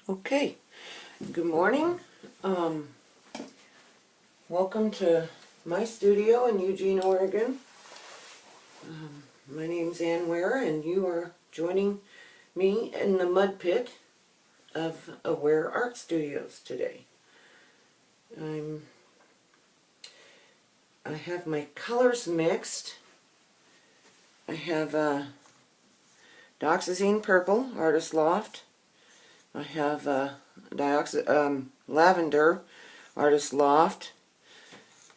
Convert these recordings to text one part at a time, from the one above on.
Okay, good morning. Welcome to my studio in Eugene, Oregon. My name's Ann Ware, and you are joining me in the mud pit of Aware Art Studios today. I have my colors mixed. I have Dioxazine Purple, Artist Loft. I have Lavender, Artist Loft.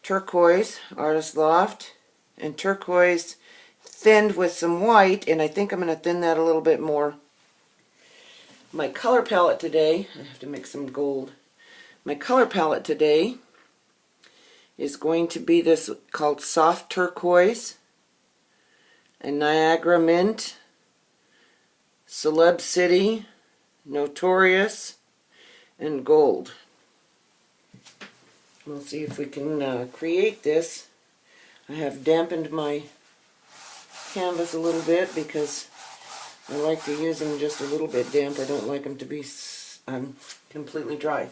Turquoise, Artist Loft, and turquoise thinned with some white, and I think I'm going to thin that a little bit more. My color palette today, I have to mix some gold. My color palette today is going to be this called Soft Turquoise, and Niagara Mint, Celeb City, Notorious, and Gold. We'll see if we can create this. I have dampened my canvas a little bit because I like to use them just a little bit damp. I don't like them to be completely dry.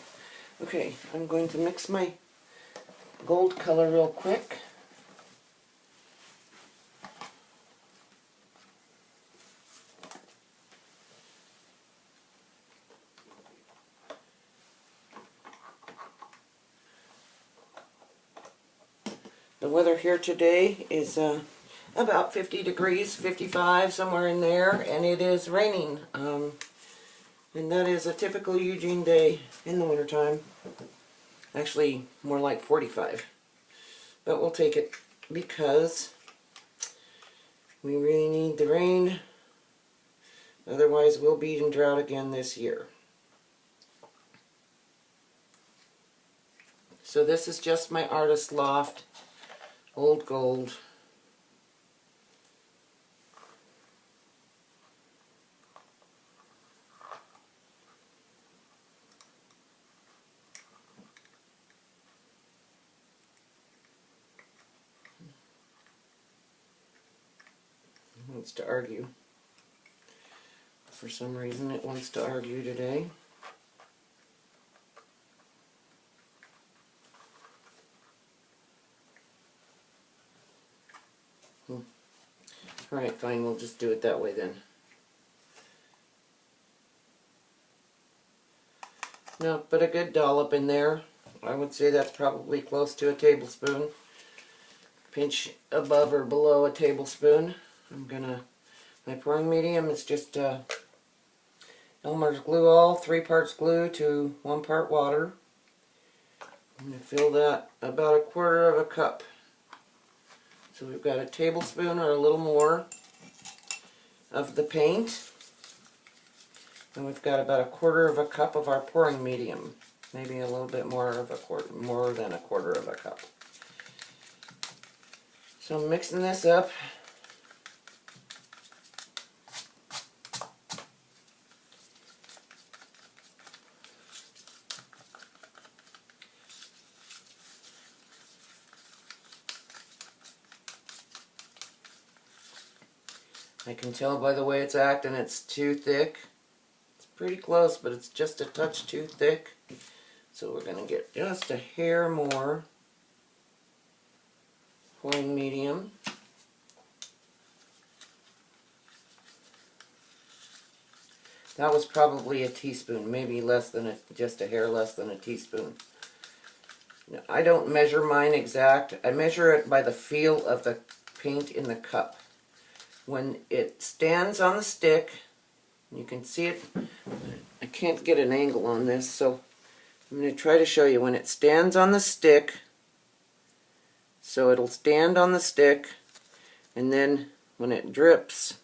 Okay, I'm going to mix my gold color real quick. The weather here today is about 50 degrees, 55, somewhere in there, and it is raining. And that is a typical Eugene day in the wintertime. Actually, more like 45. But we'll take it because we really need the rain. Otherwise, we'll be in drought again this year. So this is just my Artist Loft Old Gold. It wants to argue. For some reason it wants to argue today. Alright, fine, we'll just do it that way then. Now put a good dollop in there. I would say that's probably close to a tablespoon. Pinch above or below a tablespoon. My pouring medium is just Elmer's Glue All, 3 parts glue to 1 part water. I'm going to fill that about 1/4 cup. So we've got a tablespoon or a little more of the paint. And we've got about 1/4 cup of our pouring medium. Maybe a little bit more than 1/4 cup. So I'm mixing this up. I can tell by the way it's acting it's too thick. It's pretty close, but it's just a touch too thick. So we're going to get just a hair more pouring medium. That was probably a teaspoon, maybe just a hair less than a teaspoon. Now, I don't measure mine exact. I measure it by the feel of the paint in the cup. When it stands on the stick, you can see it. I can't get an angle on this, so I'm going to try to show you. When it stands on the stick, so it'll stand on the stick, and then when it drips,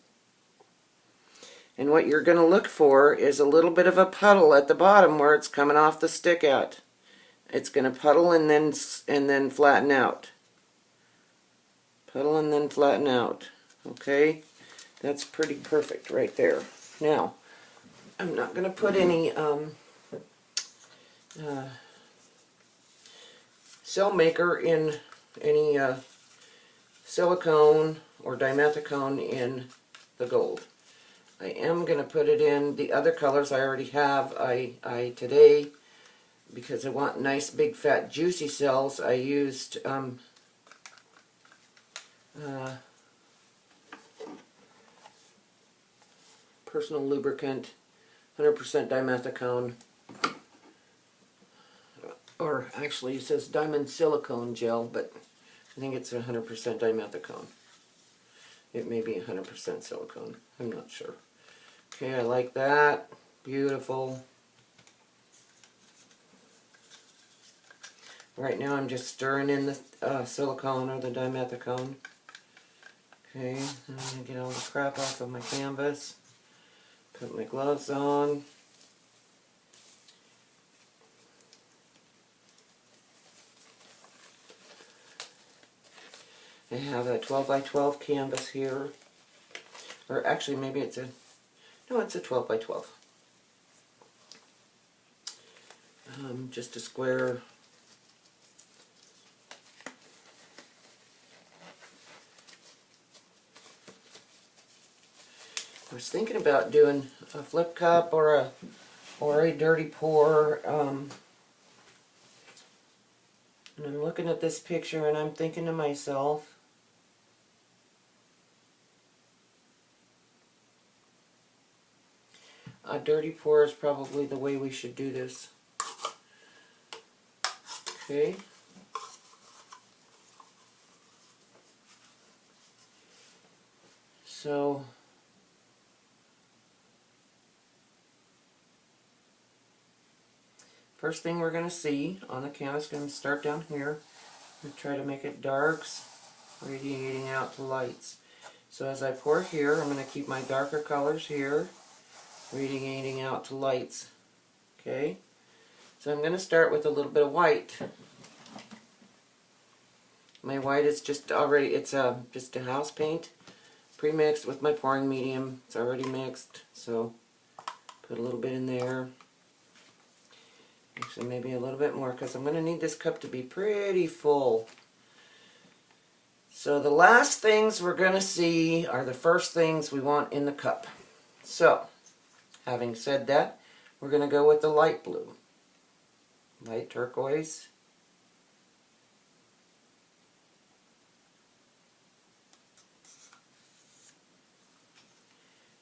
and what you're going to look for is a little bit of a puddle at the bottom where it's coming off the stick at. It's going to puddle and then flatten out. Puddle and then flatten out. Okay, that's pretty perfect right there. Now, I'm not going to put any cell maker in any silicone or dimethicone in the gold. I am going to put it in the other colors I already have. I today, because I want nice big fat juicy cells, I used personal lubricant, 100% dimethicone, or actually it says diamond silicone gel, but I think it's 100% dimethicone. It may be 100% silicone, I'm not sure. Okay, I like that. Beautiful. Right now I'm just stirring in the silicone or the dimethicone. Okay, I'm going to get all the crap off of my canvas. Put my gloves on. I have a 12 by 12 canvas here. Or actually maybe it's a, no, it's a 12 by 12. Just a square. I was thinking about doing a flip cup or a dirty pour. And I'm looking at this picture and I'm thinking to myself, a dirty pour is probably the way we should do this. Okay. So first thing we're going to see on the canvas, going to start down here and try to make it darks, radiating out to lights. So as I pour here, I'm going to keep my darker colors here, radiating out to lights. Okay, so I'm going to start with a little bit of white. My white is just already, it's just a house paint, pre-mixed with my pouring medium. It's already mixed, so put a little bit in there. Actually, maybe a little bit more, because I'm going to need this cup to be pretty full. So the last things we're going to see are the first things we want in the cup. So, having said that, we're going to go with the light blue. Light turquoise.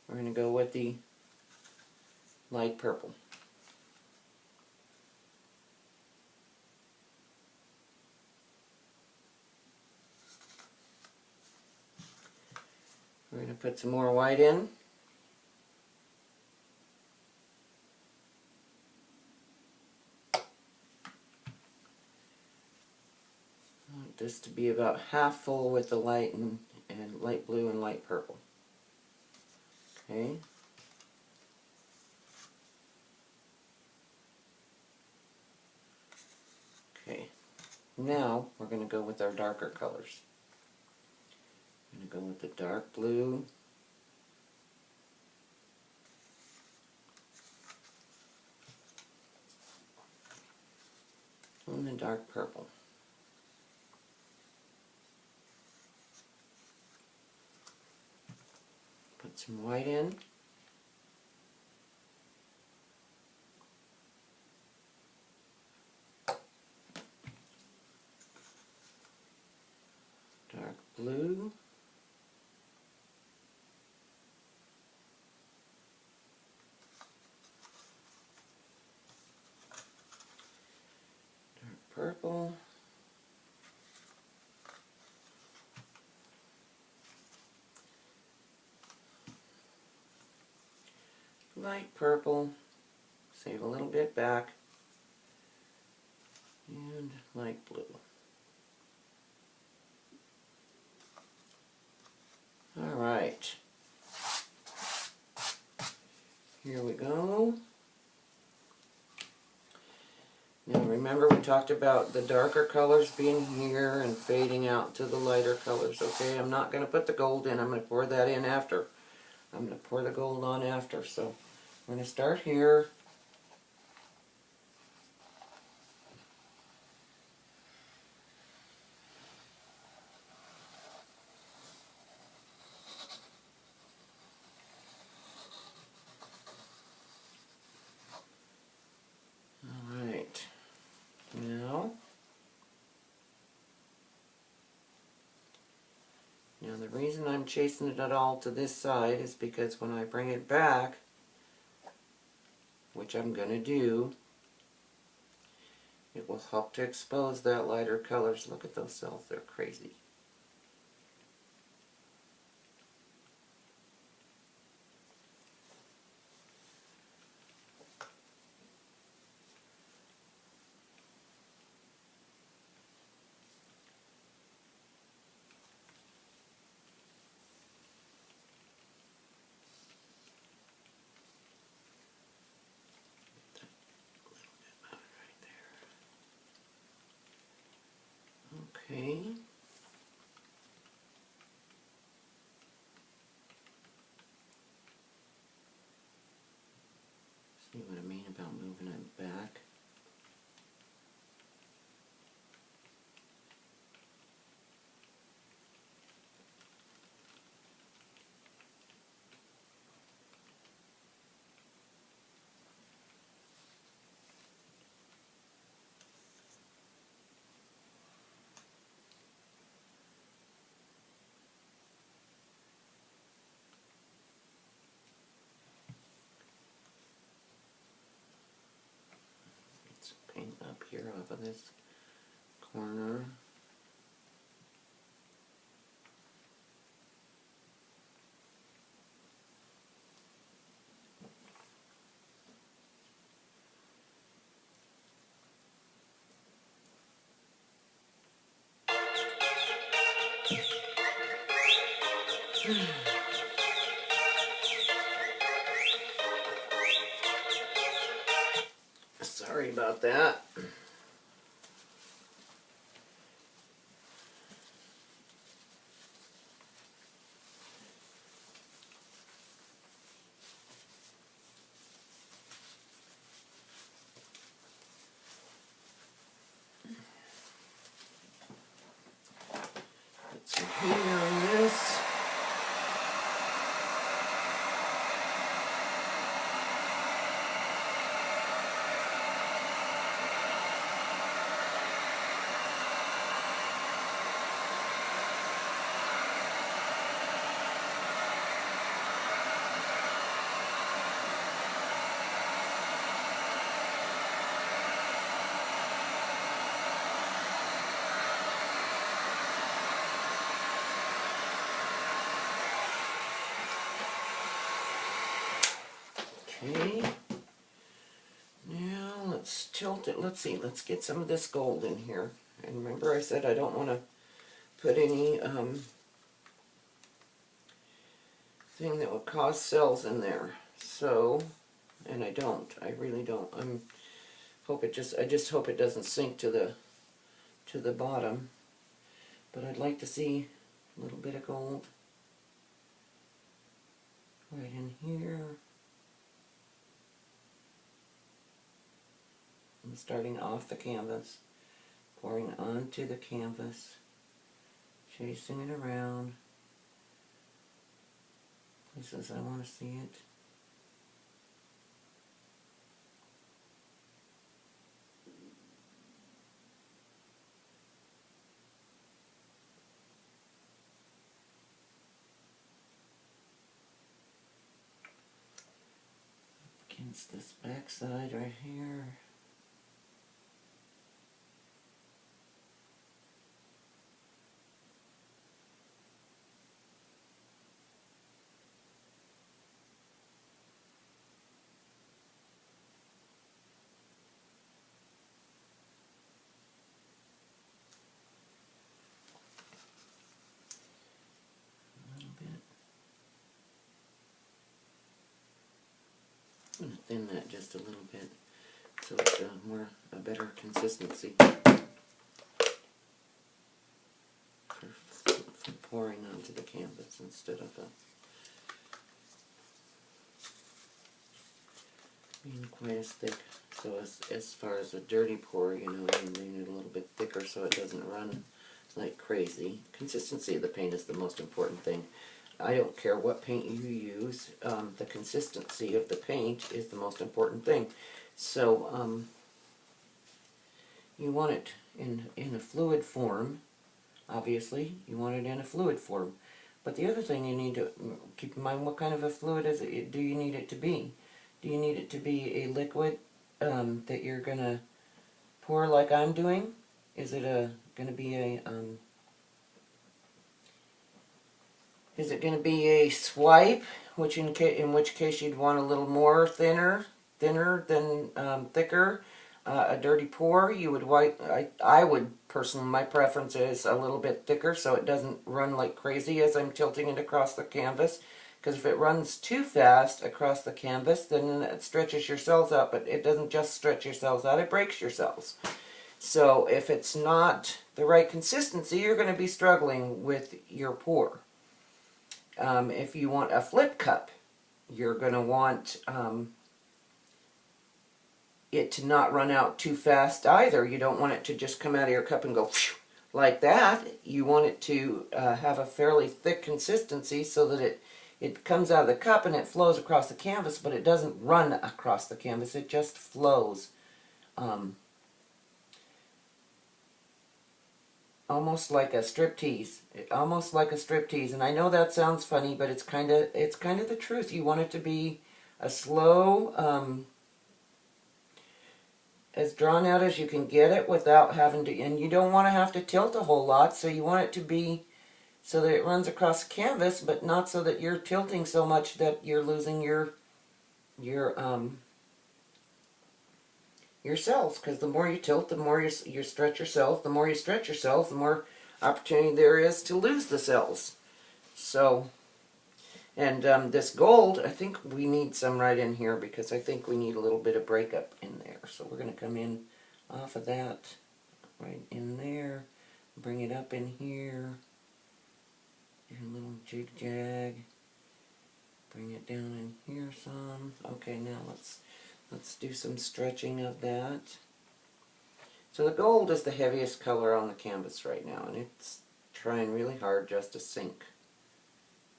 We're going to go with the light purple. We're going to put some more white in. I want this to be about half full with the light and light blue and light purple. Okay. Okay. Now we're going to go with our darker colors. I'm going to go with the dark blue. And the dark purple. Put some white in. Dark blue. Dark purple. Light purple. Save a little bit back. And light blue. Alright. Here we go. Now remember we talked about the darker colors being here and fading out to the lighter colors. Okay, I'm not going to put the gold in. I'm going to pour that in after. I'm going to pour the gold on after. So we're going to start here. the reason I'm chasing it all to this side is because when I bring it back, which I'm going to do, it will help to expose that lighter colors. Look at those cells, they're crazy. Okay. See what I mean about moving it back? Get some paint up here off of this corner. Sorry about that. Put some heat on this. Okay, now let's tilt it. Let's see, let's get some of this gold in here. And remember I said I don't want to put any thing that would cause cells in there. So, and I don't. I really don't. I just hope it doesn't sink to the bottom. But I'd like to see a little bit of gold right in here. I'm starting off the canvas, pouring onto the canvas, chasing it around places I want to see it. Against this back side right here. I'm going to thin that just a little bit so it's a better consistency for pouring onto the canvas instead of being quite as thick. So as far as a dirty pour, you know, you need it a little bit thicker so it doesn't run like crazy. Consistency of the paint is the most important thing. I don't care what paint you use, the consistency of the paint is the most important thing. So you want it in a fluid form, obviously, you want it in a fluid form. But the other thing you need to keep in mind, what kind of a fluid do you need it to be? Do you need it to be a liquid that you're going to pour like I'm doing? Is it going to be a is it going to be a swipe, in which case you'd want a little more thinner than thicker? A dirty pour, you would wipe. I would personally, my preference is a little bit thicker so it doesn't run like crazy as I'm tilting it across the canvas. Because if it runs too fast across the canvas, then it stretches your cells out. But it doesn't just stretch your cells out; it breaks your cells. So if it's not the right consistency, you're going to be struggling with your pour. If you want a flip cup, you're going to want it to not run out too fast either. You don't want it to just come out of your cup and go like that. You want it to have a fairly thick consistency so that it comes out of the cup and it flows across the canvas, but it doesn't run across the canvas. It just flows. Almost like a striptease. Almost like a striptease. And I know that sounds funny, but it's kind of the truth. You want it to be a slow, as drawn out as you can get it without having to, and you don't want to have to tilt a whole lot, so you want it to be so that it runs across the canvas, but not so that you're tilting so much that you're losing your cells, because the more you tilt, the more you stretch your cells. The more you stretch your cells, the more opportunity there is to lose the cells. So, and this gold, I think we need some right in here because I think we need a little bit of breakup in there. So we're going to come in off of that, right in there, bring it up in here, do a little jig jag, bring it down in here some. Okay, now let's do some stretching of that. So the gold is the heaviest color on the canvas right now, and it's trying really hard just to sink.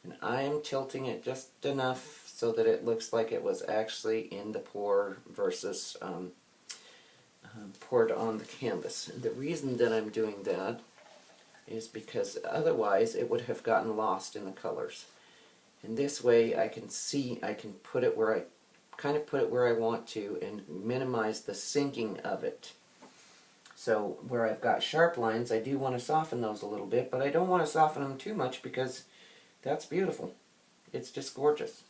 And I am tilting it just enough so that it looks like it was actually in the pour versus poured on the canvas. And the reason that I'm doing that is because otherwise it would have gotten lost in the colors. And this way I can put it where I want to and minimize the sinking of it. So where I've got sharp lines, I do want to soften those a little bit, but I don't want to soften them too much because that's beautiful. It's just gorgeous.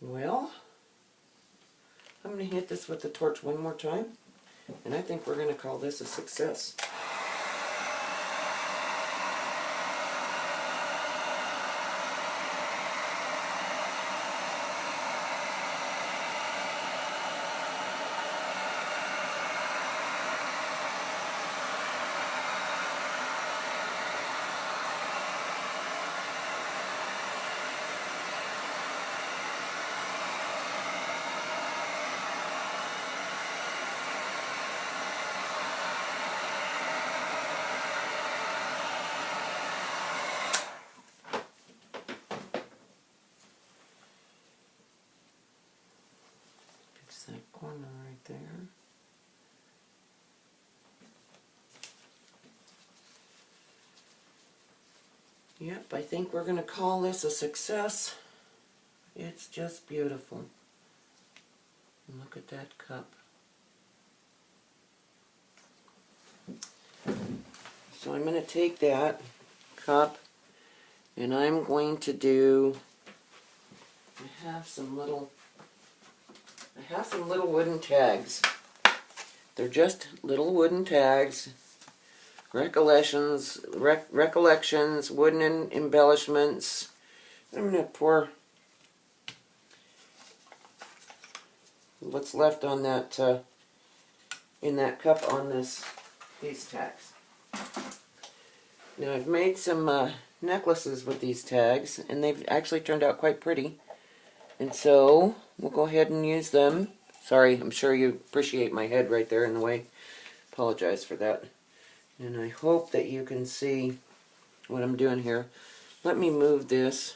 Well, I'm going to hit this with the torch one more time, and I think we're going to call this a success. Fix that corner right there. Yep, I think we're going to call this a success. It's just beautiful. Look at that cup. So I'm going to take that cup and I'm going to do, I have some little I have some little wooden tags. They're just little wooden tags. Recollections, wooden embellishments. I'm going to pour what's left on that in that cup on these tags. Now I've made some necklaces with these tags, and they've actually turned out quite pretty. And so we'll go ahead and use them. Sorry, I'm sure you appreciate my head right there in the way. Apologize for that. And I hope that you can see what I'm doing here. Let me move this.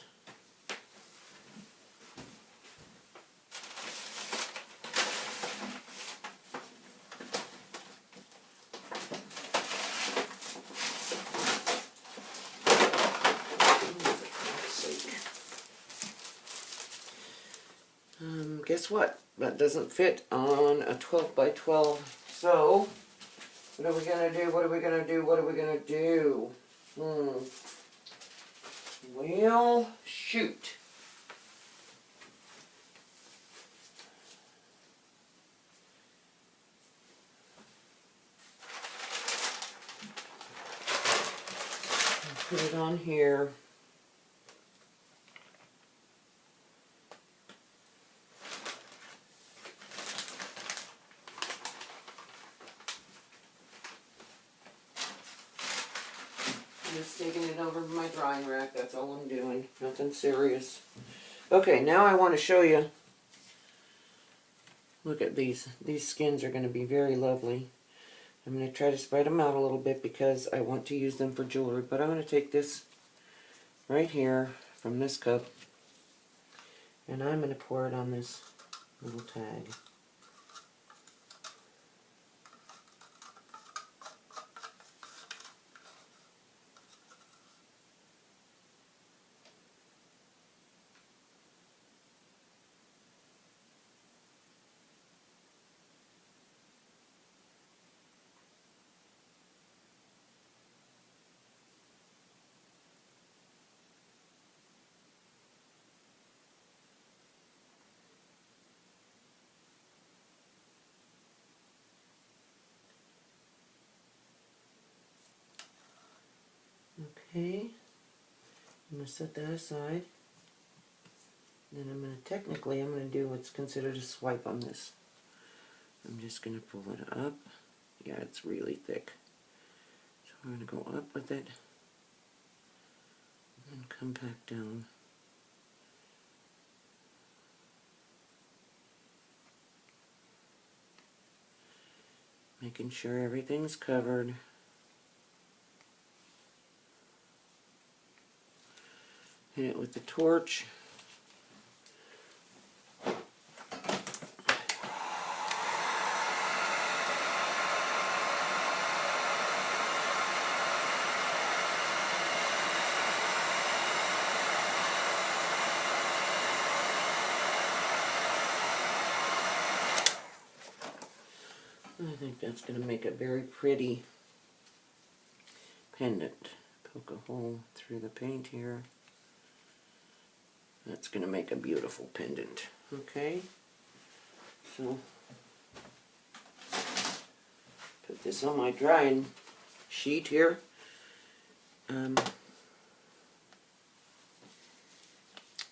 Guess what? That doesn't fit on a 12 by 12. So, what are we going to do? What are we going to do? What are we going to do? Well, shoot. Put it on here. Just taking it over my drying rack, that's all I'm doing. Nothing serious. Okay, now I want to show you. Look at these. These skins are going to be very lovely. I'm going to try to spread them out a little bit because I want to use them for jewelry. But I'm going to take this right here from this cup, and I'm going to pour it on this little tag. Okay, I'm going to set that aside. Then I'm going to do what's considered a swipe on this. I'm just going to pull it up. Yeah, it's really thick. So I'm going to go up with it and come back down. Making sure everything's covered. Hit it with the torch. I think that's going to make a very pretty pendant. Poke a hole through the paint here. That's going to make a beautiful pendant. Okay, so put this on my drying sheet here.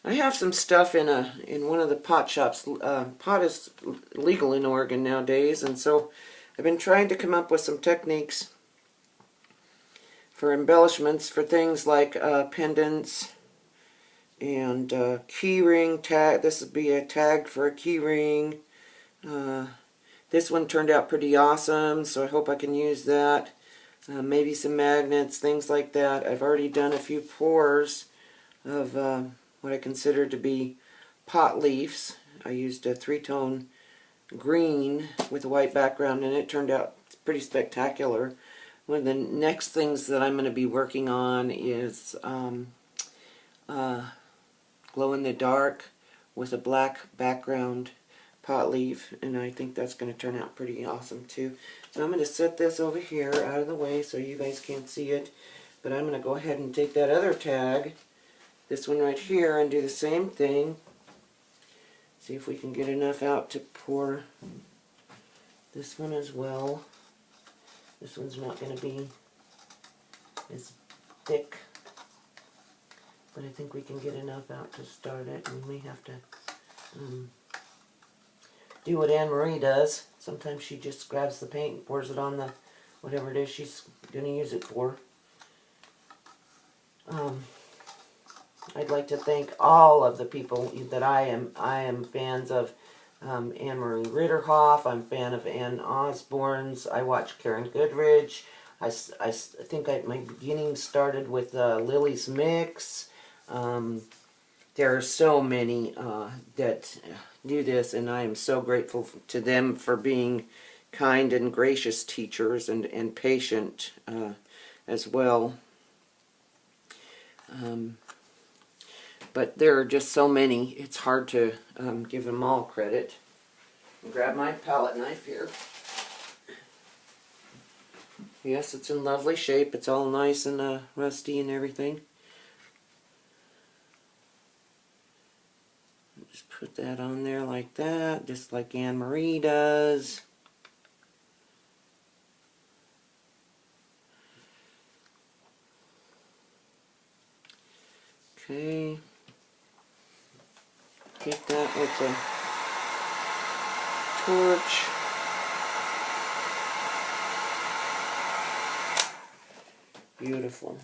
I have some stuff in one of the pot shops. Pot is legal in Oregon nowadays, and so I've been trying to come up with some techniques for embellishments for things like pendants and key ring tag. This would be a tag for a key ring. This one turned out pretty awesome, so I hope I can use that. Maybe some magnets, things like that. I've already done a few pours of what I consider to be pot leaves. I used a 3-tone green with a white background, and it turned out pretty spectacular. One of the next things that I'm going to be working on is glow in the dark with a black background pot leaf, and I think that's going to turn out pretty awesome too. So I'm going to set this over here out of the way so you guys can't see it, but I'm going to go ahead and take that other tag, this one right here, and do the same thing. See if we can get enough out to pour this one as well. This one's not going to be as thick, but I think we can get enough out to start it. We may have to do what Anne Marie does. Sometimes she just grabs the paint and pours it on the whatever it is she's going to use it for. I'd like to thank all of the people that I am fans of. Anne Marie Ritterhoff. I'm a fan of Ann Osborne's. I watch Karen Goodridge. I think my beginning started with Lily's Mix. There are so many that do this, and I am so grateful to them for being kind and gracious teachers and patient as well. But there are just so many, it's hard to give them all credit. I'll grab my palette knife here. Yes, it's in lovely shape. It's all nice and rusty and everything. Just put that on there like that, just like Anne Marie does. Okay. Get that with the torch. Beautiful.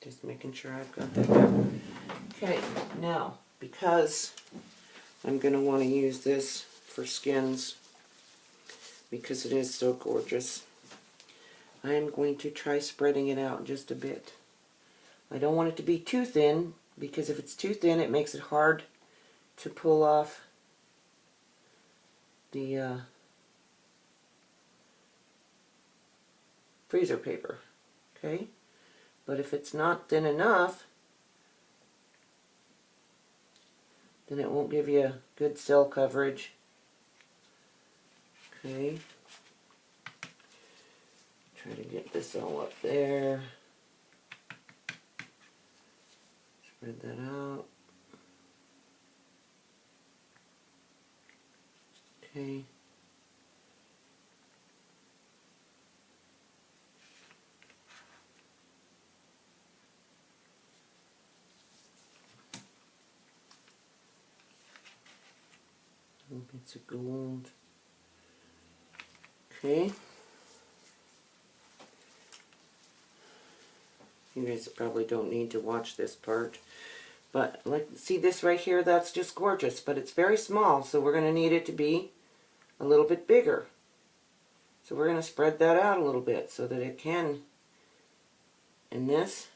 Just making sure I've got that there. Okay, now, because I'm going to want to use this for skins, because it is so gorgeous, I am going to try spreading it out just a bit. I don't want it to be too thin, because if it's too thin it makes it hard to pull off the freezer paper. Okay? But if it's not thin enough, then it won't give you good cell coverage. Okay. Try to get this all up there. Spread that out. Okay. Little bits of gold. Okay. You guys probably don't need to watch this part. But like, see this right here? That's just gorgeous. But it's very small, so we're going to need it to be a little bit bigger. So we're going to spread that out a little bit so that it can. And this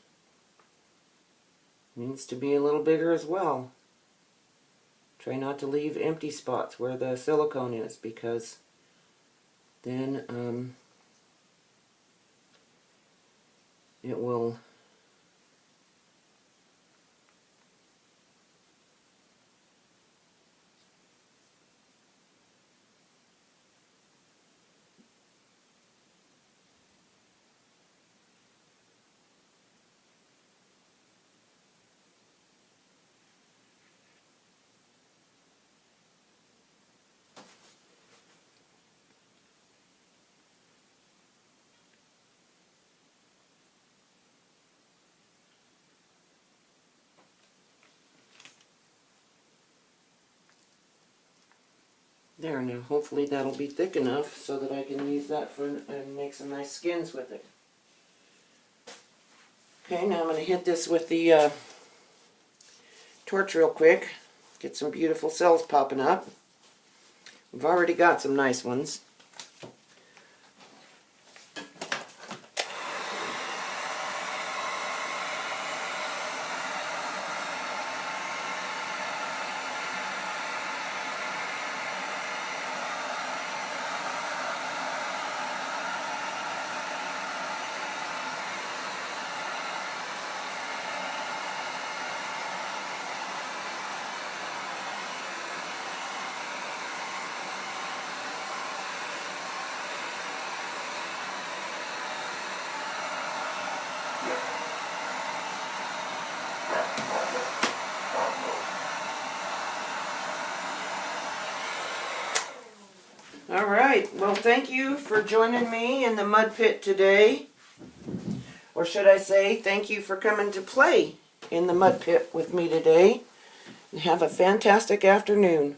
needs to be a little bigger as well. Try not to leave empty spots where the silicone is, because then it will there. Now hopefully that'll be thick enough so that I can use that for and make some nice skins with it. Okay, now I'm going to hit this with the torch real quick. Get some beautiful cells popping up. We've already got some nice ones. All right. Well, thank you for joining me in the mud pit today. Or should I say, thank you for coming to play in the mud pit with me today. And have a fantastic afternoon.